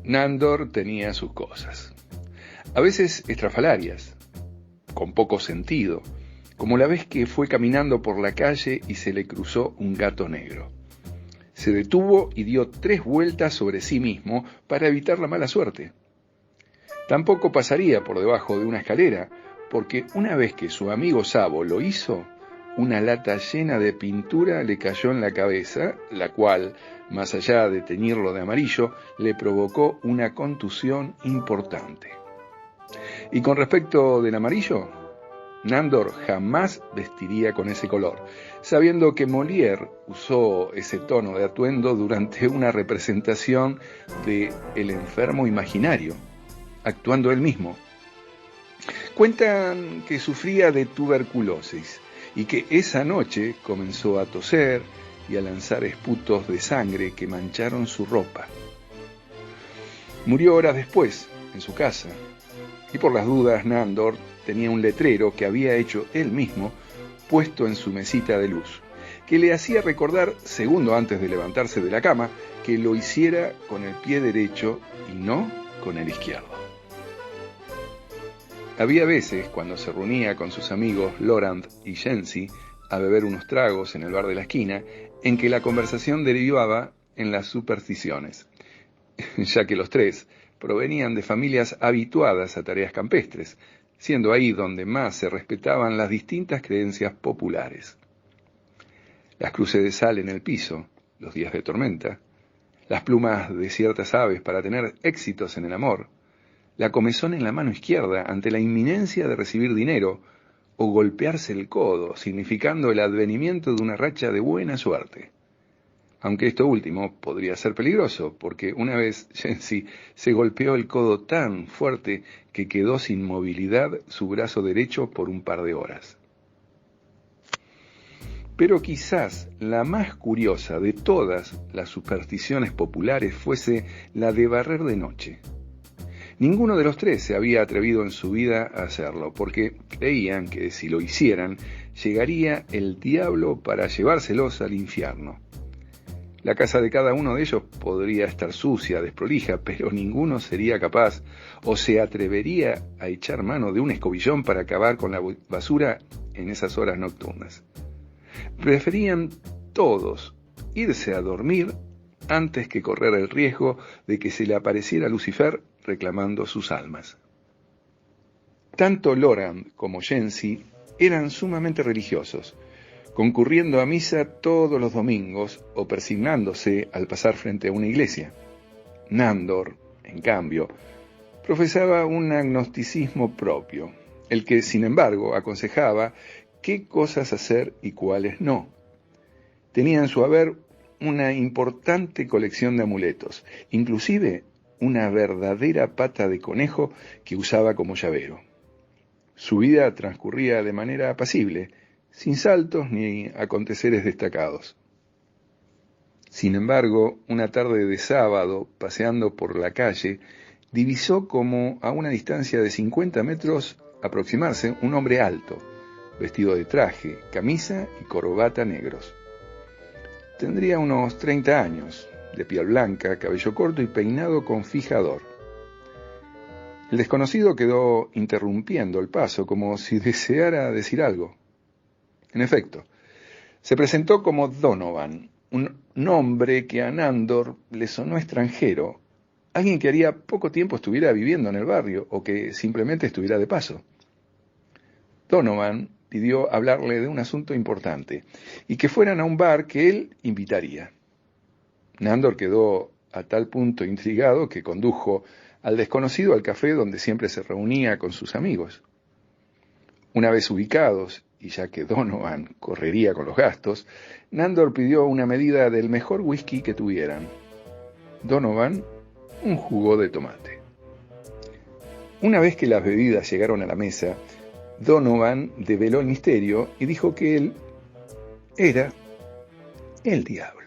Nandor tenía sus cosas, a veces estrafalarias, con poco sentido, como la vez que fue caminando por la calle y se le cruzó un gato negro. Se detuvo y dio 3 vueltas sobre sí mismo para evitar la mala suerte. Tampoco pasaría por debajo de una escalera, porque una vez que su amigo Sabo lo hizo, una lata llena de pintura le cayó en la cabeza, la cual, más allá de teñirlo de amarillo, le provocó una contusión importante. Y con respecto del amarillo, Nandor jamás vestiría con ese color, sabiendo que Molière usó ese tono de atuendo durante una representación de El enfermo imaginario, actuando él mismo. Cuentan que sufría de tuberculosis y que esa noche comenzó a toser y a lanzar esputos de sangre que mancharon su ropa. Murió horas después, en su casa, y por las dudas Nandor tenía un letrero que había hecho él mismo, puesto en su mesita de luz, que le hacía recordar, segundo antes de levantarse de la cama, que lo hiciera con el pie derecho y no con el izquierdo. Había veces, cuando se reunía con sus amigos Laurent y Jency a beber unos tragos en el bar de la esquina, en que la conversación derivaba en las supersticiones, ya que los tres provenían de familias habituadas a tareas campestres, siendo ahí donde más se respetaban las distintas creencias populares. Las cruces de sal en el piso, los días de tormenta, las plumas de ciertas aves para tener éxitos en el amor, la comezón en la mano izquierda ante la inminencia de recibir dinero, o golpearse el codo, significando el advenimiento de una racha de buena suerte. Aunque esto último podría ser peligroso, porque una vez Jency se golpeó el codo tan fuerte que quedó sin movilidad su brazo derecho por un par de horas. Pero quizás la más curiosa de todas las supersticiones populares fuese la de barrer de noche. Ninguno de los tres se había atrevido en su vida a hacerlo, porque creían que si lo hicieran, llegaría el diablo para llevárselos al infierno. La casa de cada uno de ellos podría estar sucia, desprolija, pero ninguno sería capaz o se atrevería a echar mano de un escobillón para acabar con la basura en esas horas nocturnas. Preferían todos irse a dormir antes que correr el riesgo de que se le apareciera Lucifer reclamando sus almas. Tanto Laurent como Jency eran sumamente religiosos, concurriendo a misa todos los domingos o persignándose al pasar frente a una iglesia. Nandor, en cambio, profesaba un agnosticismo propio, el que, sin embargo, aconsejaba qué cosas hacer y cuáles no. Tenía en su haber una importante colección de amuletos, inclusive una verdadera pata de conejo que usaba como llavero. Su vida transcurría de manera apacible, sin saltos ni aconteceres destacados. Sin embargo, una tarde de sábado, paseando por la calle, divisó como a una distancia de 50 metros aproximarse un hombre alto, vestido de traje, camisa y corbata negros. Tendría unos 30 años, de piel blanca, cabello corto y peinado con fijador. El desconocido quedó interrumpiendo el paso como si deseara decir algo. En efecto, se presentó como Donovan, un nombre que a Nandor le sonó extranjero, alguien que haría poco tiempo estuviera viviendo en el barrio o que simplemente estuviera de paso. Donovan pidió hablarle de un asunto importante y que fueran a un bar que él invitaría. Nandor quedó a tal punto intrigado que condujo al desconocido al café donde siempre se reunía con sus amigos. Una vez ubicados, y ya que Donovan correría con los gastos, Nandor pidió una medida del mejor whisky que tuvieran. Donovan, un jugo de tomate. Una vez que las bebidas llegaron a la mesa, Donovan develó el misterio y dijo que él era el diablo.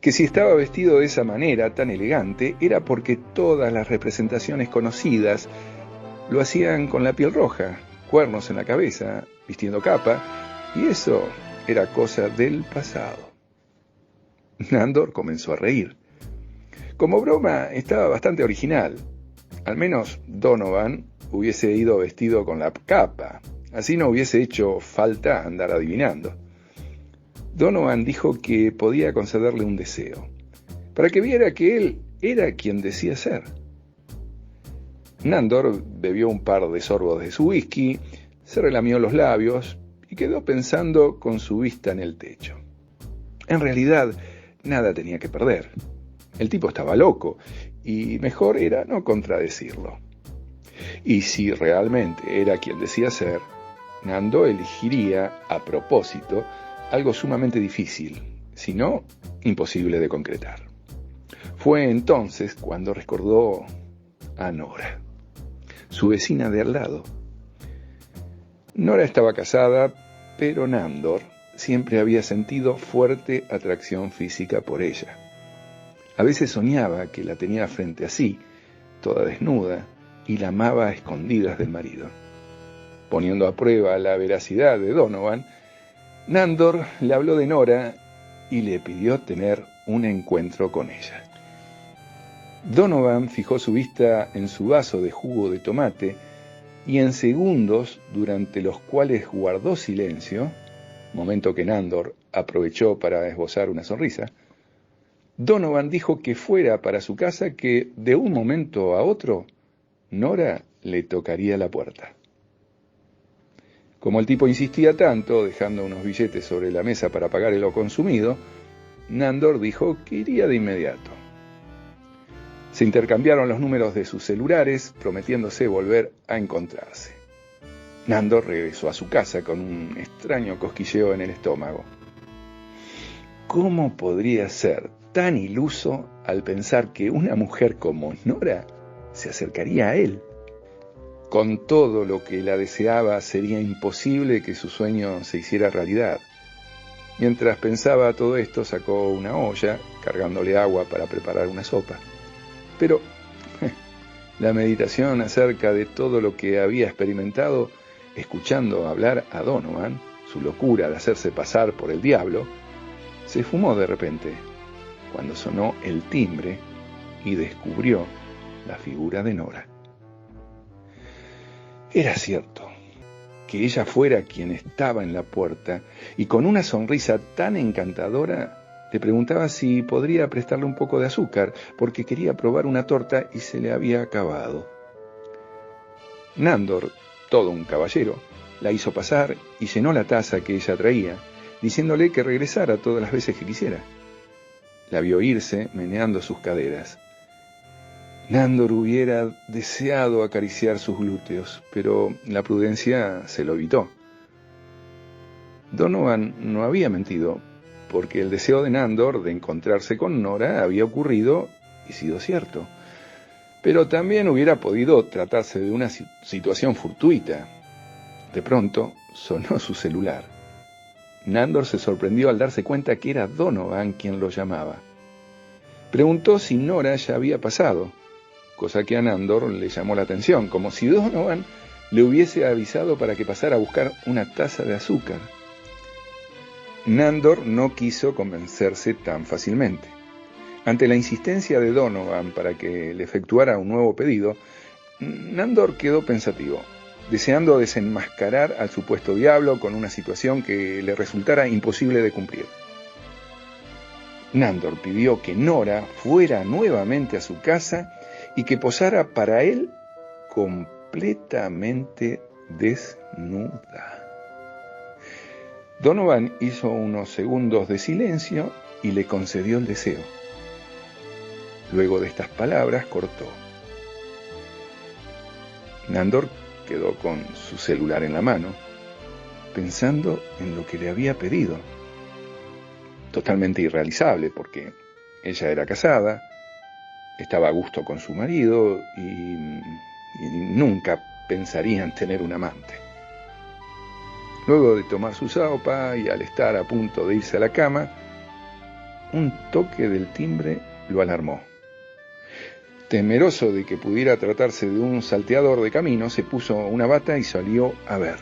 Que si estaba vestido de esa manera tan elegante era porque todas las representaciones conocidas lo hacían con la piel roja, cuernos en la cabeza, vistiendo capa, y eso era cosa del pasado. Nandor comenzó a reír. Como broma, estaba bastante original. Al menos Donovan hubiese ido vestido con la capa. Así no hubiese hecho falta andar adivinando. Donovan dijo que podía concederle un deseo, para que viera que él era quien decía ser. Nandor bebió un par de sorbos de su whisky, se relamió los labios y quedó pensando con su vista en el techo. En realidad, nada tenía que perder. El tipo estaba loco y mejor era no contradecirlo. Y si realmente era quien decía ser, Nando elegiría, a propósito, algo sumamente difícil, si no, imposible de concretar. Fue entonces cuando recordó a Nora, su vecina de al lado. Nora estaba casada, pero Nandor siempre había sentido fuerte atracción física por ella. A veces soñaba que la tenía frente a sí, toda desnuda, y la amaba a escondidas del marido. Poniendo a prueba la veracidad de Donovan, Nandor le habló de Nora y le pidió tener un encuentro con ella. Donovan fijó su vista en su vaso de jugo de tomate y en segundos, durante los cuales guardó silencio, momento que Nandor aprovechó para esbozar una sonrisa, Donovan dijo que fuera para su casa, que de un momento a otro Nora le tocaría la puerta. Como el tipo insistía tanto, dejando unos billetes sobre la mesa para pagar lo consumido, Nandor dijo que iría de inmediato. Se intercambiaron los números de sus celulares, prometiéndose volver a encontrarse. Nandor regresó a su casa con un extraño cosquilleo en el estómago. ¿Cómo podría ser tan iluso al pensar que una mujer como Nora se acercaría a él? Con todo lo que la deseaba, sería imposible que su sueño se hiciera realidad. Mientras pensaba todo esto, sacó una olla, cargándole agua para preparar una sopa. Pero la meditación acerca de todo lo que había experimentado, escuchando hablar a Donovan, su locura de hacerse pasar por el diablo, se fumó de repente, cuando sonó el timbre y descubrió la figura de Nora. Era cierto que ella fuera quien estaba en la puerta y con una sonrisa tan encantadora le preguntaba si podría prestarle un poco de azúcar porque quería probar una torta y se le había acabado. Nandor, todo un caballero, la hizo pasar y llenó la taza que ella traía, diciéndole que regresara todas las veces que quisiera. La vio irse meneando sus caderas. Nandor hubiera deseado acariciar sus glúteos, pero la prudencia se lo evitó. Donovan no había mentido, porque el deseo de Nandor de encontrarse con Nora había ocurrido y sido cierto. Pero también hubiera podido tratarse de una situación fortuita. De pronto sonó su celular. Nandor se sorprendió al darse cuenta que era Donovan quien lo llamaba. Preguntó si Nora ya había pasado, cosa que a Nandor le llamó la atención, como si Donovan le hubiese avisado para que pasara a buscar una taza de azúcar. Nandor no quiso convencerse tan fácilmente. Ante la insistencia de Donovan para que le efectuara un nuevo pedido, Nandor quedó pensativo, deseando desenmascarar al supuesto diablo con una situación que le resultara imposible de cumplir. Nandor pidió que Nora fuera nuevamente a su casa y que posara para él completamente desnuda. Donovan hizo unos segundos de silencio y le concedió el deseo. Luego de estas palabras cortó. Nandor quedó con su celular en la mano, pensando en lo que le había pedido. Totalmente irrealizable, porque ella era casada, estaba a gusto con su marido y nunca pensaría en tener un amante. Luego de tomar su sopa y al estar a punto de irse a la cama, un toque del timbre lo alarmó. Temeroso de que pudiera tratarse de un salteador de camino, se puso una bata y salió a ver.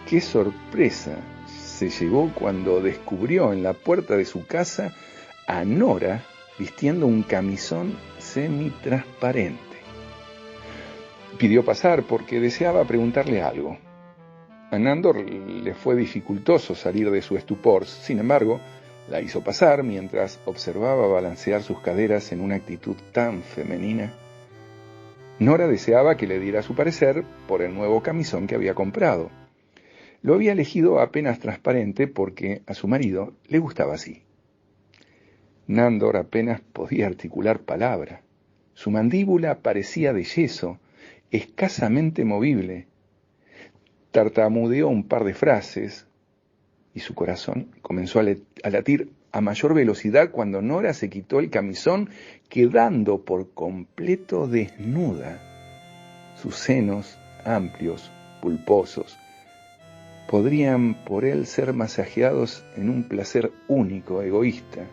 ¡Qué sorpresa se llevó cuando descubrió en la puerta de su casa a Nora vistiendo un camisón semitransparente. Pidió pasar porque deseaba preguntarle algo. A Nandor le fue dificultoso salir de su estupor, sin embargo, la hizo pasar mientras observaba balancear sus caderas en una actitud tan femenina. Nora deseaba que le diera su parecer por el nuevo camisón que había comprado. Lo había elegido apenas transparente porque a su marido le gustaba así. Nandor apenas podía articular palabra. Su mandíbula parecía de yeso, escasamente movible. Tartamudeó un par de frases y su corazón comenzó a latir a mayor velocidad cuando Nora se quitó el camisón, quedando por completo desnuda. Sus senos, amplios, pulposos, podrían por él ser masajeados en un placer único, egoísta,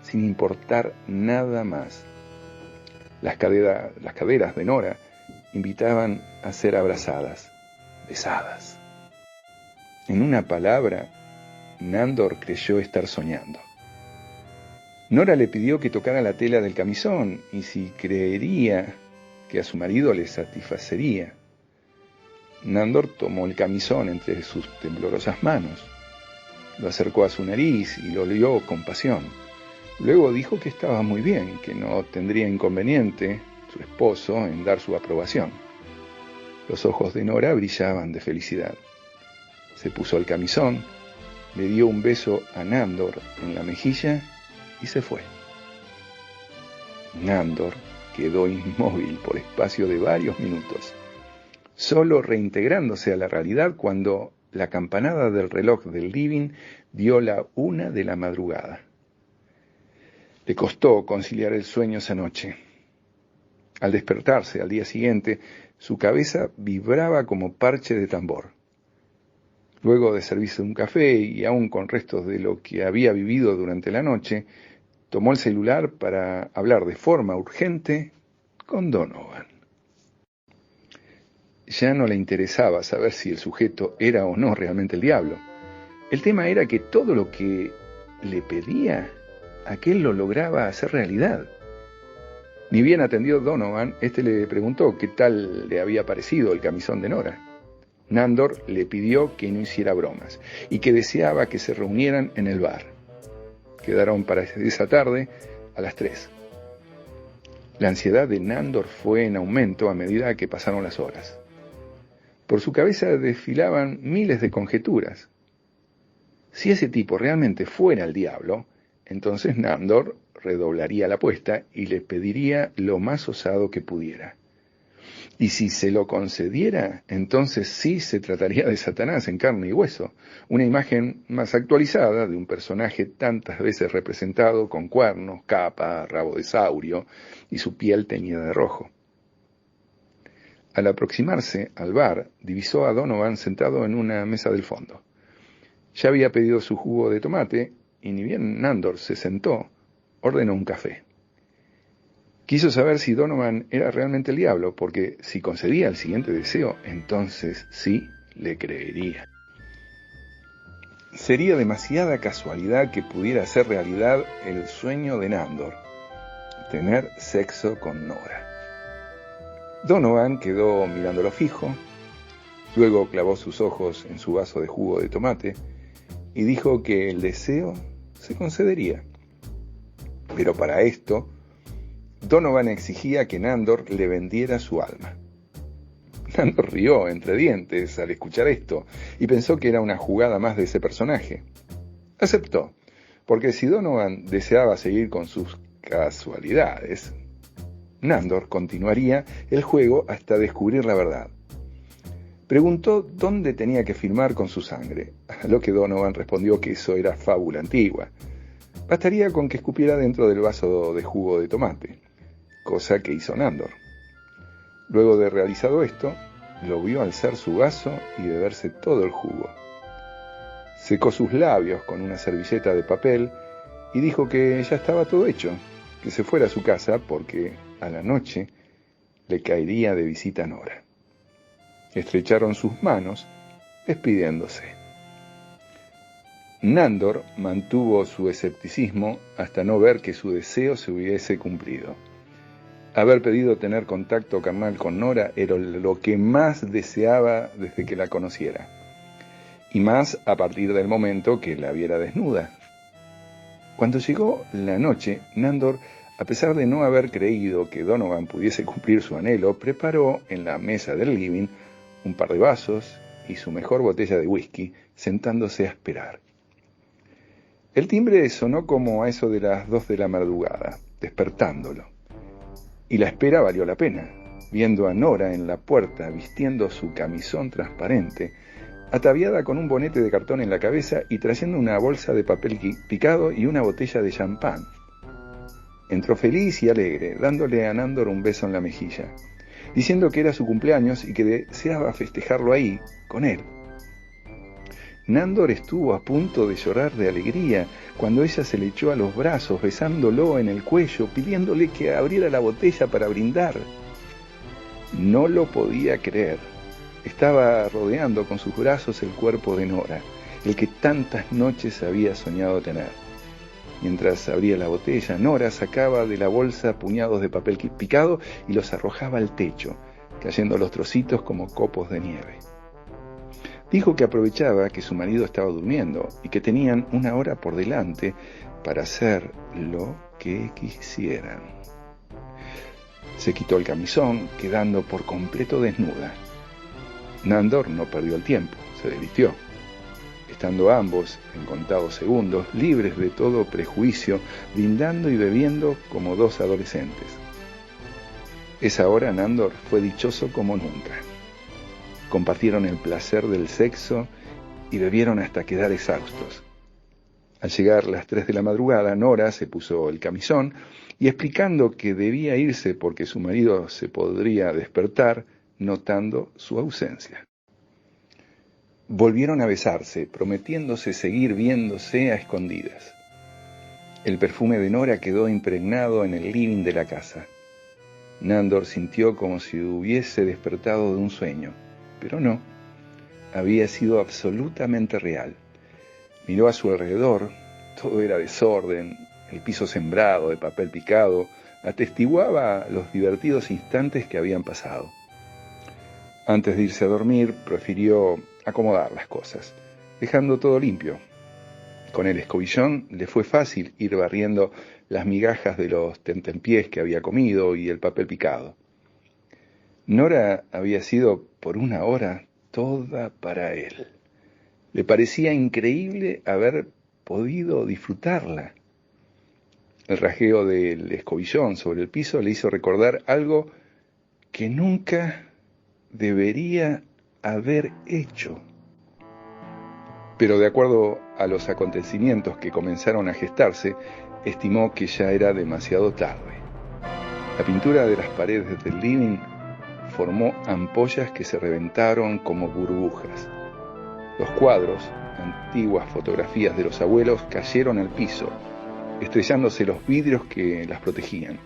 sin importar nada más. Las caderas de Nora invitaban a ser abrazadas, besadas. En una palabra, Nandor creyó estar soñando. Nora le pidió que tocara la tela del camisón y si creería que a su marido le satisfacería. Nandor tomó el camisón entre sus temblorosas manos, lo acercó a su nariz y lo olió con pasión. Luego dijo que estaba muy bien, que no tendría inconveniente su esposo en dar su aprobación. Los ojos de Nora brillaban de felicidad. Se puso el camisón, le dio un beso a Nandor en la mejilla y se fue. Nandor quedó inmóvil por espacio de varios minutos, solo reintegrándose a la realidad cuando la campanada del reloj del living dio la 1 de la madrugada. Le costó conciliar el sueño esa noche. Al despertarse al día siguiente, su cabeza vibraba como parche de tambor. Luego de servirse un café y aún con restos de lo que había vivido durante la noche, tomó el celular para hablar de forma urgente con Donovan. Ya no le interesaba saber si el sujeto era o no realmente el diablo. El tema era que todo lo que le pedía, aquel lo lograba hacer realidad. Ni bien atendió Donovan, le preguntó qué tal le había parecido el camisón de Nora. Nandor le pidió que no hiciera bromas y que deseaba que se reunieran en el bar. Quedaron para esa tarde a las 3. La ansiedad de Nandor fue en aumento a medida que pasaron las horas. Por su cabeza desfilaban miles de conjeturas. Si ese tipo realmente fuera el diablo, entonces Nandor redoblaría la apuesta y le pediría lo más osado que pudiera. Y si se lo concediera, entonces sí se trataría de Satanás en carne y hueso, una imagen más actualizada de un personaje tantas veces representado con cuernos, capa, rabo de saurio y su piel teñida de rojo. Al aproximarse al bar, divisó a Donovan sentado en una mesa del fondo. Ya había pedido su jugo de tomate y ni bien Nandor se sentó, ordenó un café. Quiso saber si Donovan era realmente el diablo, porque si concedía el siguiente deseo, entonces sí le creería. Sería demasiada casualidad que pudiera hacer realidad el sueño de Nandor, tener sexo con Nora. Donovan quedó mirándolo fijo, luego clavó sus ojos en su vaso de jugo de tomate y dijo que el deseo se concedería. Pero para esto, Donovan exigía que Nandor le vendiera su alma. Nandor rió entre dientes al escuchar esto y pensó que era una jugada más de ese personaje. Aceptó, porque si Donovan deseaba seguir con sus casualidades, Nandor continuaría el juego hasta descubrir la verdad. Preguntó dónde tenía que firmar con su sangre, a lo que Donovan respondió que eso era fábula antigua. Bastaría con que escupiera dentro del vaso de jugo de tomate, cosa que hizo Nandor. Luego de realizado esto, lo vio alzar su vaso y beberse todo el jugo. Secó sus labios con una servilleta de papel y dijo que ya estaba todo hecho, que se fuera a su casa porque a la noche le caería de visita Nora. Estrecharon sus manos, despidiéndose. Nandor mantuvo su escepticismo hasta no ver que su deseo se hubiese cumplido. Haber pedido tener contacto carnal con Nora era lo que más deseaba desde que la conociera, y más a partir del momento que la viera desnuda. Cuando llegó la noche, Nandor, a pesar de no haber creído que Donovan pudiese cumplir su anhelo, preparó en la mesa del living un par de vasos y su mejor botella de whisky, sentándose a esperar. El timbre sonó como a eso de las 2 de la madrugada, despertándolo. Y la espera valió la pena, viendo a Nora en la puerta vistiendo su camisón transparente, ataviada con un bonete de cartón en la cabeza y trayendo una bolsa de papel picado y una botella de champán. Entró feliz y alegre, dándole a Nandor un beso en la mejilla, diciendo que era su cumpleaños y que deseaba festejarlo ahí, con él. Nandor estuvo a punto de llorar de alegría cuando ella se le echó a los brazos, besándolo en el cuello, pidiéndole que abriera la botella para brindar. No lo podía creer. Estaba rodeando con sus brazos el cuerpo de Nora, el que tantas noches había soñado tener. Mientras abría la botella, Nora sacaba de la bolsa puñados de papel picado y los arrojaba al techo, cayendo los trocitos como copos de nieve. Dijo que aprovechaba que su marido estaba durmiendo y que tenían 1 hora por delante para hacer lo que quisieran. Se quitó el camisón, quedando por completo desnuda. Nandor no perdió el tiempo, se desvistió. Estando ambos, en contados segundos, libres de todo prejuicio, brindando y bebiendo como 2 adolescentes. Esa hora Nandor fue dichoso como nunca. Compartieron el placer del sexo y bebieron hasta quedar exhaustos. Al llegar las 3 de la madrugada, Nora se puso el camisón y explicando que debía irse porque su marido se podría despertar, notando su ausencia. Volvieron a besarse, prometiéndose seguir viéndose a escondidas. El perfume de Nora quedó impregnado en el living de la casa. Nandor sintió como si hubiese despertado de un sueño, pero no, había sido absolutamente real. Miró a su alrededor, todo era desorden, el piso sembrado de papel picado, atestiguaba los divertidos instantes que habían pasado. Antes de irse a dormir, prefirió acomodar las cosas, dejando todo limpio. Con el escobillón le fue fácil ir barriendo las migajas de los tentempiés que había comido y el papel picado. Nora había sido por 1 hora toda para él. Le parecía increíble haber podido disfrutarla. El rajeo del escobillón sobre el piso le hizo recordar algo que nunca debería haber hecho. Pero de acuerdo a los acontecimientos que comenzaron a gestarse, estimó que ya era demasiado tarde. La pintura de las paredes del living formó ampollas que se reventaron como burbujas. Los cuadros, antiguas fotografías de los abuelos, cayeron al piso, estrellándose los vidrios que las protegían.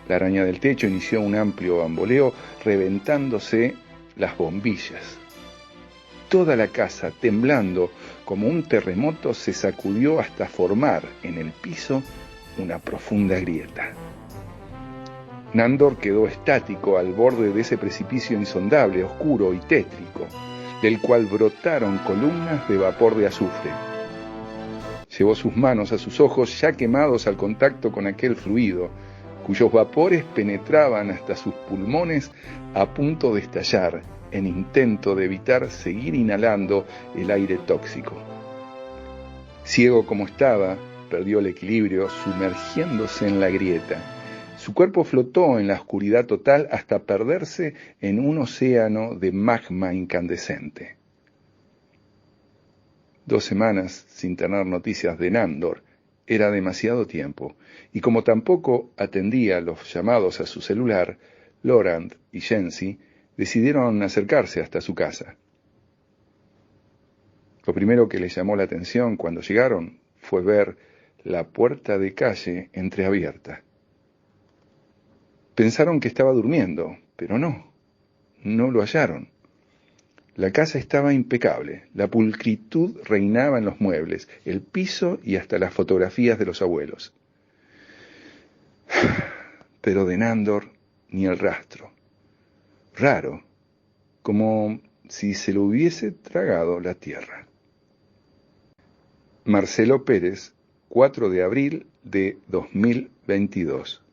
La araña del techo inició un amplio bamboleo, reventándose las bombillas. Toda la casa, temblando como un terremoto, se sacudió hasta formar en el piso una profunda grieta. Nandor quedó estático al borde de ese precipicio insondable, oscuro y tétrico, del cual brotaron columnas de vapor de azufre. Llevó sus manos a sus ojos ya quemados al contacto con aquel fluido, cuyos vapores penetraban hasta sus pulmones a punto de estallar, en intento de evitar seguir inhalando el aire tóxico. Ciego como estaba, perdió el equilibrio sumergiéndose en la grieta. Su cuerpo flotó en la oscuridad total hasta perderse en un océano de magma incandescente. 2 semanas sin tener noticias de Nandor era demasiado tiempo, y como tampoco atendía los llamados a su celular, Laurent y Jency decidieron acercarse hasta su casa. Lo primero que les llamó la atención cuando llegaron fue ver la puerta de calle entreabierta. Pensaron que estaba durmiendo, pero no lo hallaron. La casa estaba impecable, la pulcritud reinaba en los muebles, el piso y hasta las fotografías de los abuelos. Pero de Nándor ni el rastro. Raro, como si se lo hubiese tragado la tierra. Marcelo Pérez, 4 de abril de 2022.